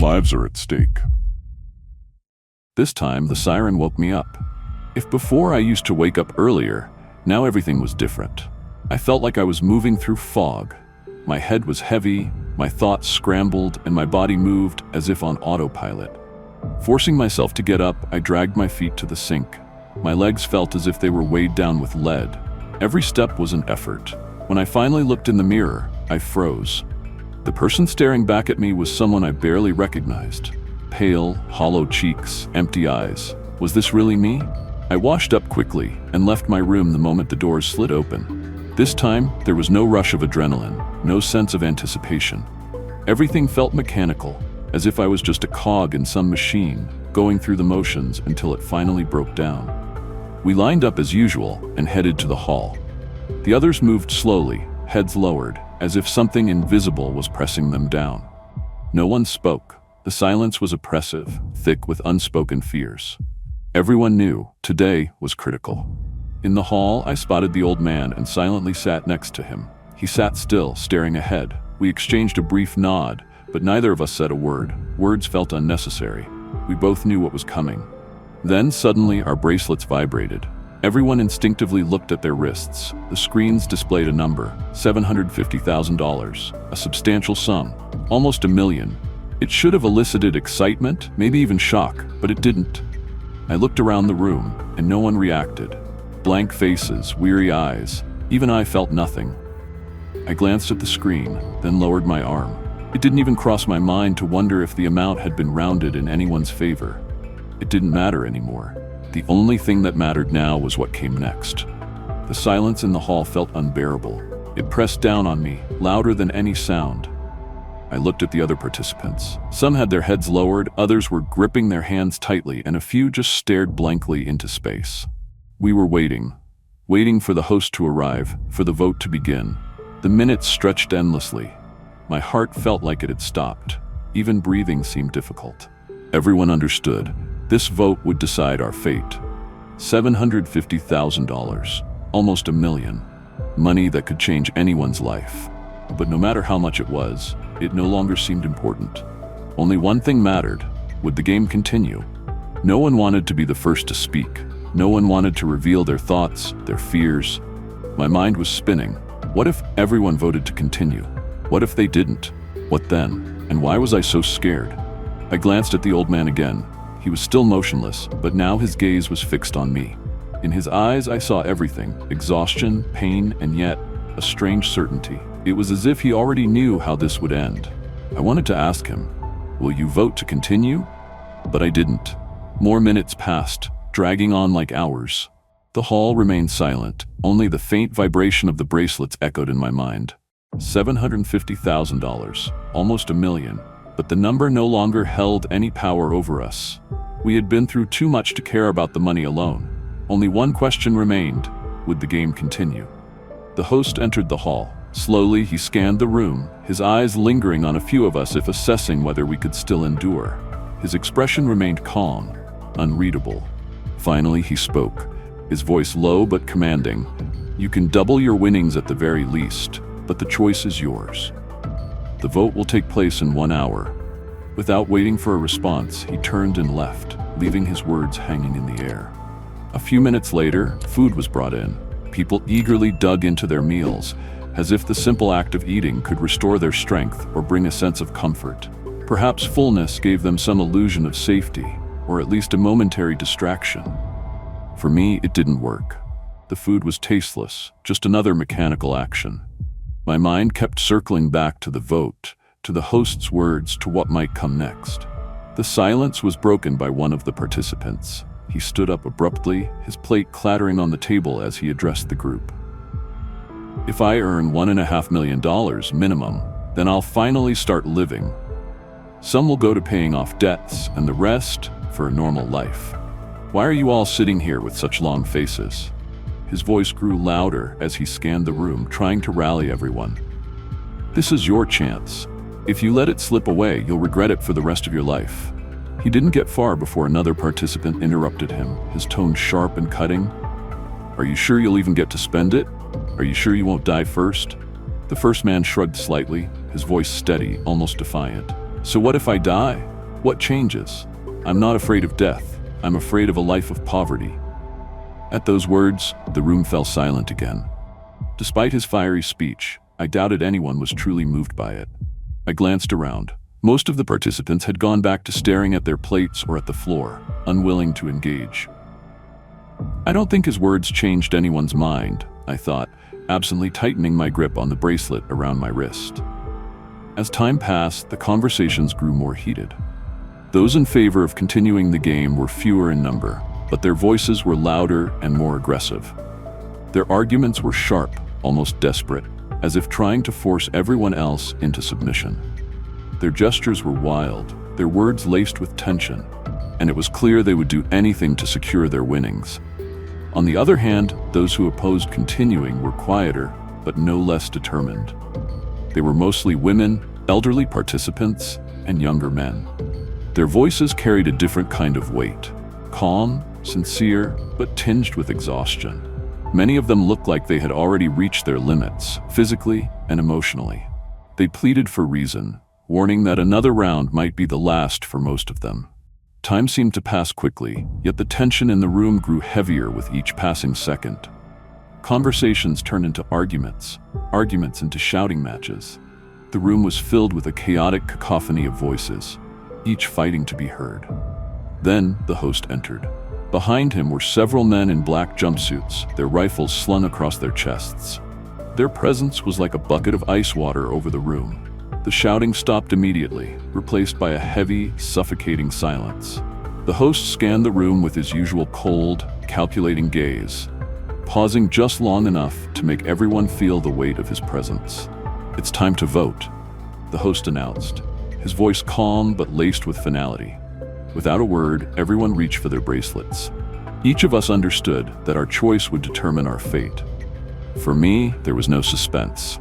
Lives are at stake. This time, the siren woke me up. If before I used to wake up earlier, now everything was different. I felt like I was moving through fog. My head was heavy, my thoughts scrambled, and my body moved as if on autopilot. Forcing myself to get up, I dragged my feet to the sink. My legs felt as if they were weighed down with lead. Every step was an effort. When I finally looked in the mirror, I froze. The person staring back at me was someone I barely recognized. Pale, hollow cheeks, empty eyes. Was this really me? I washed up quickly and left my room the moment the doors slid open. This time, there was no rush of adrenaline, no sense of anticipation. Everything felt mechanical, as if I was just a cog in some machine, going through the motions until it finally broke down. We lined up as usual and headed to the hall. The others moved slowly, heads lowered, as if something invisible was pressing them down. No one spoke. The silence was oppressive, thick with unspoken fears. Everyone knew today was critical. In the hall, I spotted the old man and silently sat next to him. He sat still, staring ahead. We exchanged a brief nod, but neither of us said a word. Words felt unnecessary. We both knew what was coming. Then suddenly our bracelets vibrated. Everyone instinctively looked at their wrists. The screens displayed a number, $750,000, a substantial sum, almost $1 million. It should have elicited excitement, maybe even shock, but it didn't. I looked around the room, and no one reacted. Blank faces, weary eyes. Even I felt nothing. I glanced at the screen, then lowered my arm. It didn't even cross my mind to wonder if the amount had been rounded in anyone's favor. It didn't matter anymore. The only thing that mattered now was what came next. The silence in the hall felt unbearable. It pressed down on me, louder than any sound. I looked at the other participants. Some had their heads lowered, others were gripping their hands tightly, and a few just stared blankly into space. We were waiting for the host to arrive, for the vote to begin. The minutes stretched endlessly. My heart felt like it had stopped. Even breathing seemed difficult. Everyone understood. This vote would decide our fate. $750,000, almost $1 million. Money that could change anyone's life. But no matter how much it was, it no longer seemed important. Only one thing mattered. Would the game continue? No one wanted to be the first to speak. No one wanted to reveal their thoughts, their fears. My mind was spinning. What if everyone voted to continue? What if they didn't? What then? And why was I so scared? I glanced at the old man again. He was still motionless, but now his gaze was fixed on me. In his eyes, I saw everything: exhaustion, pain, and yet a strange certainty. It was as if he already knew how this would end. I wanted to ask him, "Will you vote to continue?" But I didn't. More minutes passed, dragging on like hours. The hall remained silent. Only the faint vibration of the bracelets echoed in my mind. $750,000, almost $1 million. But the number no longer held any power over us. We had been through too much to care about the money alone. Only one question remained: would the game continue? The host entered the hall. Slowly, he scanned the room, his eyes lingering on a few of us if assessing whether we could still endure. His expression remained calm, unreadable. Finally, he spoke, his voice low but commanding. "You can double your winnings at the very least, but the choice is yours. The vote will take place in 1 hour." Without waiting for a response, he turned and left, leaving his words hanging in the air. A few minutes later, food was brought in. People eagerly dug into their meals, as if the simple act of eating could restore their strength or bring a sense of comfort. Perhaps fullness gave them some illusion of safety, or at least a momentary distraction. For me, it didn't work. The food was tasteless, just another mechanical action. My mind kept circling back to the vote, to the host's words, to what might come next. The silence was broken by one of the participants. He stood up abruptly, his plate clattering on the table as he addressed the group. "If I earn $1.5 million minimum, then I'll finally start living. Some will go to paying off debts, and the rest for a normal life. Why are you all sitting here with such long faces?" His voice grew louder as he scanned the room, trying to rally everyone. "This is your chance. If you let it slip away, you'll regret it for the rest of your life." He didn't get far before another participant interrupted him, his tone sharp and cutting. "Are you sure you'll even get to spend it? Are you sure you won't die first?" The first man shrugged slightly, his voice steady, almost defiant. "So what if I die?" What changes? I'm not afraid of death. I'm afraid of a life of poverty. At those words, the room fell silent again. Despite his fiery speech, I doubted anyone was truly moved by it. I glanced around. Most of the participants had gone back to staring at their plates or at the floor, unwilling to engage. I don't think his words changed anyone's mind, I thought, absently tightening my grip on the bracelet around my wrist. As time passed, the conversations grew more heated. Those in favor of continuing the game were fewer in number, but their voices were louder and more aggressive. Their arguments were sharp, almost desperate, as if trying to force everyone else into submission. Their gestures were wild, their words laced with tension, and it was clear they would do anything to secure their winnings. On the other hand, those who opposed continuing were quieter, but no less determined. They were mostly women, elderly participants, and younger men. Their voices carried a different kind of weight, calm, sincere, but tinged with exhaustion. Many of them looked like they had already reached their limits, physically and emotionally. They pleaded for reason, warning that another round might be the last for most of them. Time seemed to pass quickly, yet the tension in the room grew heavier with each passing second. Conversations turned into arguments into shouting matches. The room was filled with a chaotic cacophony of voices, each fighting to be heard. Then the host entered. Behind him were several men in black jumpsuits, their rifles slung across their chests. Their presence was like a bucket of ice water over the room. The shouting stopped immediately, replaced by a heavy, suffocating silence. The host scanned the room with his usual cold, calculating gaze, pausing just long enough to make everyone feel the weight of his presence. "It's time to vote," the host announced, his voice calm but laced with finality. Without a word, everyone reached for their bracelets. Each of us understood that our choice would determine our fate. For me, there was no suspense.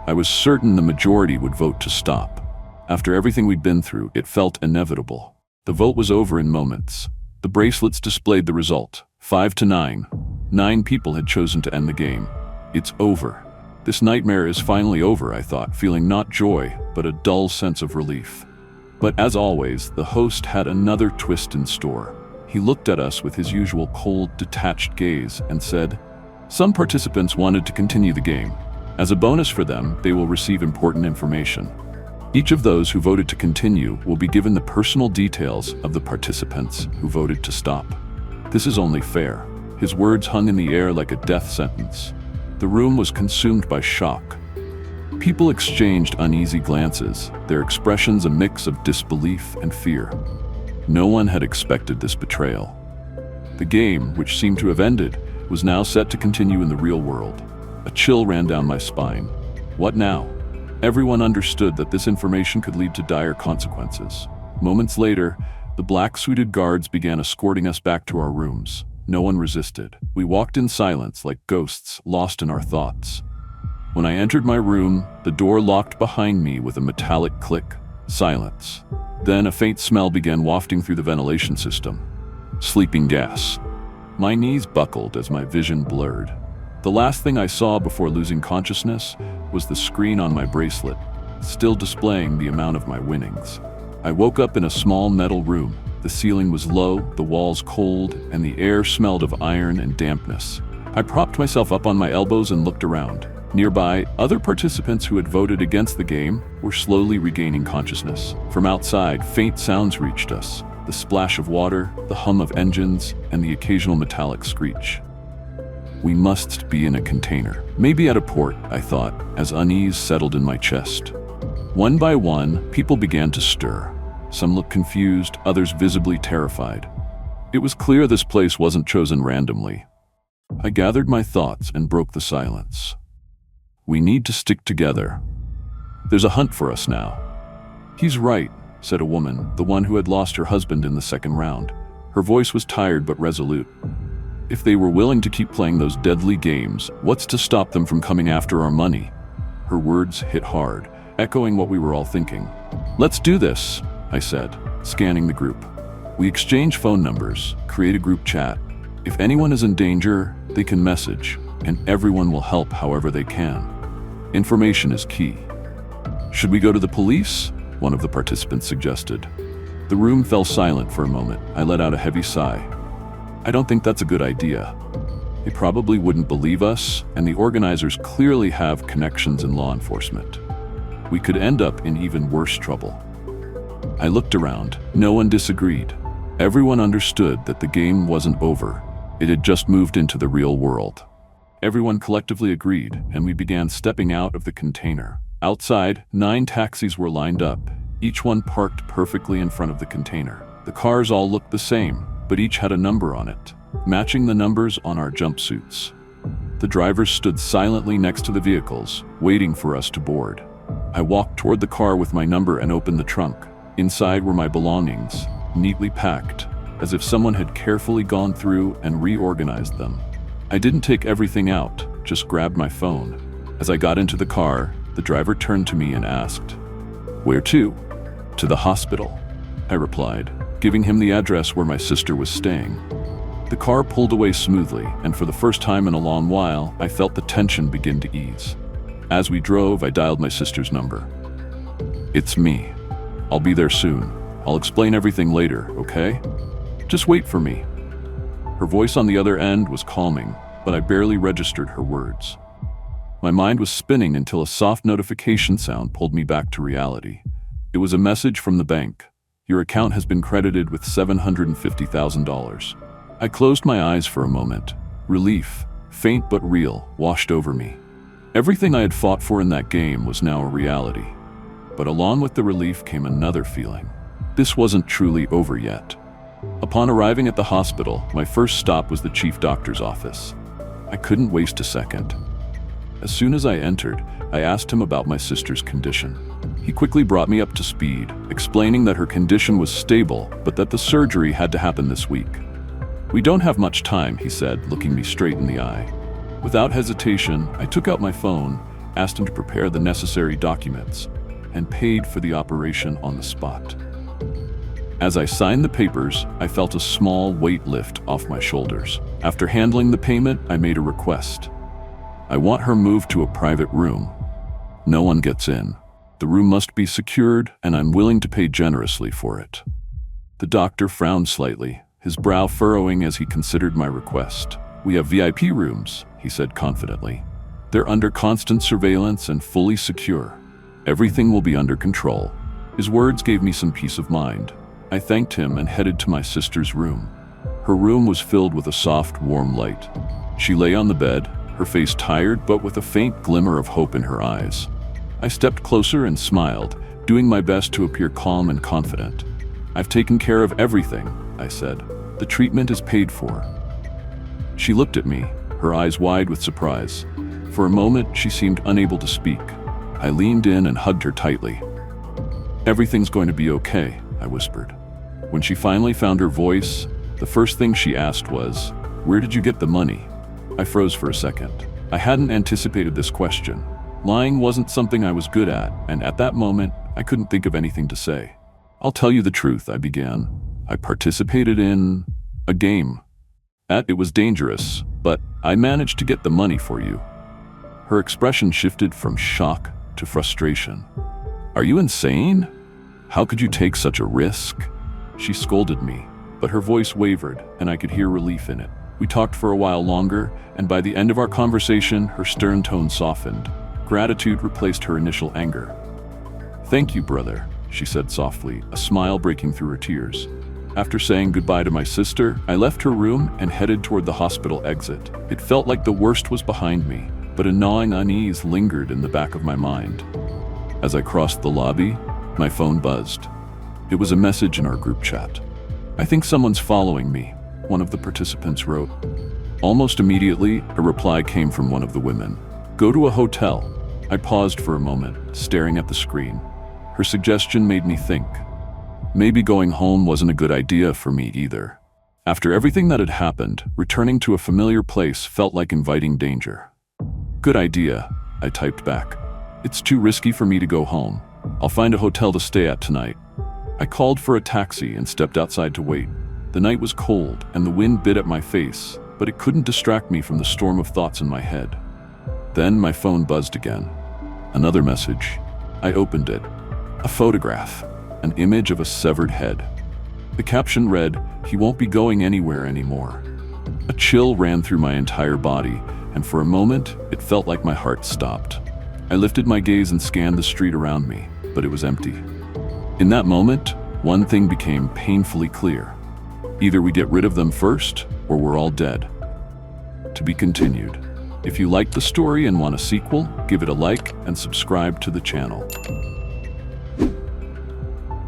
I was certain the majority would vote to stop. After everything we'd been through, it felt inevitable. The vote was over in moments. The bracelets displayed the result, 5-9. 9 people had chosen to end the game. It's over. This nightmare is finally over, I thought, feeling not joy, but a dull sense of relief. But as always, the host had another twist in store. He looked at us with his usual cold, detached gaze and said, "Some participants wanted to continue the game. As a bonus for them, they will receive important information. Each of those who voted to continue will be given the personal details of the participants who voted to stop. This is only fair." His words hung in the air like a death sentence. The room was consumed by shock. People exchanged uneasy glances, their expressions a mix of disbelief and fear. No one had expected this betrayal. The game, which seemed to have ended, was now set to continue in the real world. A chill ran down my spine. What now? Everyone understood that this information could lead to dire consequences. Moments later, the black-suited guards began escorting us back to our rooms. No one resisted. We walked in silence like ghosts, lost in our thoughts. When I entered my room, the door locked behind me with a metallic click. Silence. Then a faint smell began wafting through the ventilation system. Sleeping gas. My knees buckled as my vision blurred. The last thing I saw before losing consciousness was the screen on my bracelet, still displaying the amount of my winnings. I woke up in a small metal room. The ceiling was low, the walls cold, and the air smelled of iron and dampness. I propped myself up on my elbows and looked around. Nearby, other participants who had voted against the game were slowly regaining consciousness. From outside, faint sounds reached us. The splash of water, the hum of engines, and the occasional metallic screech. We must be in a container. Maybe at a port, I thought, as unease settled in my chest. One by one, people began to stir. Some looked confused, others visibly terrified. It was clear this place wasn't chosen randomly. I gathered my thoughts and broke the silence. We need to stick together. There's a hunt for us now. He's right, said a woman, the one who had lost her husband in the second round. Her voice was tired but resolute. If they were willing to keep playing those deadly games, what's to stop them from coming after our money? Her words hit hard, echoing what we were all thinking. Let's do this, I said, scanning the group. We exchange phone numbers, create a group chat. If anyone is in danger, they can message, and everyone will help however they can. Information is key. Should we go to the police? One of the participants suggested. The room fell silent for a moment. I let out a heavy sigh. I don't think that's a good idea. They probably wouldn't believe us, and the organizers clearly have connections in law enforcement. We could end up in even worse trouble. I looked around. No one disagreed. Everyone understood that the game wasn't over. It had just moved into the real world. Everyone collectively agreed, and we began stepping out of the container. Outside, 9 taxis were lined up, each one parked perfectly in front of the container. The cars all looked the same, but each had a number on it, matching the numbers on our jumpsuits. The drivers stood silently next to the vehicles, waiting for us to board. I walked toward the car with my number and opened the trunk. Inside were my belongings, neatly packed, as if someone had carefully gone through and reorganized them. I didn't take everything out, just grabbed my phone. As I got into the car, the driver turned to me and asked, "Where to?" "To the hospital," I replied, giving him the address where my sister was staying. The car pulled away smoothly, and for the first time in a long while, I felt the tension begin to ease. As we drove, I dialed my sister's number. "It's me. I'll be there soon. I'll explain everything later, okay? Just wait for me." Her voice on the other end was calming, but I barely registered her words. My mind was spinning until a soft notification sound pulled me back to reality. It was a message from the bank. "Your account has been credited with $750,000. I closed my eyes for a moment. Relief, faint but real, washed over me. Everything I had fought for in that game was now a reality. But along with the relief came another feeling. This wasn't truly over yet. Upon arriving at the hospital, my first stop was the chief doctor's office. I couldn't waste a second. As soon as I entered, I asked him about my sister's condition. He quickly brought me up to speed, explaining that her condition was stable, but that the surgery had to happen this week. "We don't have much time," he said, looking me straight in the eye. Without hesitation, I took out my phone, asked him to prepare the necessary documents, and paid for the operation on the spot. As I signed the papers, I felt a small weight lift off my shoulders. After handling the payment, I made a request. "I want her moved to a private room. No one gets in. The room must be secured, and I'm willing to pay generously for it." The doctor frowned slightly, his brow furrowing as he considered my request. "We have VIP rooms," he said confidently. "They're under constant surveillance and fully secure. Everything will be under control." His words gave me some peace of mind. I thanked him and headed to my sister's room. Her room was filled with a soft, warm light. She lay on the bed, her face tired but with a faint glimmer of hope in her eyes. I stepped closer and smiled, doing my best to appear calm and confident. "I've taken care of everything," I said. "The treatment is paid for." She looked at me, her eyes wide with surprise. For a moment, she seemed unable to speak. I leaned in and hugged her tightly. "Everything's going to be okay," I whispered. When she finally found her voice, the first thing she asked was, "Where did you get the money?" I froze for a second. I hadn't anticipated this question. Lying wasn't something I was good at, and at that moment, I couldn't think of anything to say. "I'll tell you the truth," I began. "I participated in a game. It was dangerous, but I managed to get the money for you." Her expression shifted from shock to frustration. "Are you insane? How could you take such a risk?" She scolded me, but her voice wavered, and I could hear relief in it. We talked for a while longer, and by the end of our conversation, her stern tone softened. Gratitude replaced her initial anger. "Thank you, brother," she said softly, a smile breaking through her tears. After saying goodbye to my sister, I left her room and headed toward the hospital exit. It felt like the worst was behind me, but a gnawing unease lingered in the back of my mind. As I crossed the lobby, my phone buzzed. It was a message in our group chat. "I think someone's following me," one of the participants wrote. Almost immediately, a reply came from one of the women. "Go to a hotel." I paused for a moment, staring at the screen. Her suggestion made me think. Maybe going home wasn't a good idea for me either. After everything that had happened, returning to a familiar place felt like inviting danger. "Good idea," I typed back. "It's too risky for me to go home. I'll find a hotel to stay at tonight." I called for a taxi and stepped outside to wait. The night was cold and the wind bit at my face, but it couldn't distract me from the storm of thoughts in my head. Then my phone buzzed again. Another message. I opened it. A photograph. an image of a severed head. The caption read, "He won't be going anywhere anymore." A chill ran through my entire body, and for a moment, it felt like my heart stopped. I lifted my gaze and scanned the street around me, but it was empty. In that moment, one thing became painfully clear. Either we get rid of them first, or we're all dead. To be continued. If you liked the story and want a sequel, give it a like and subscribe to the channel.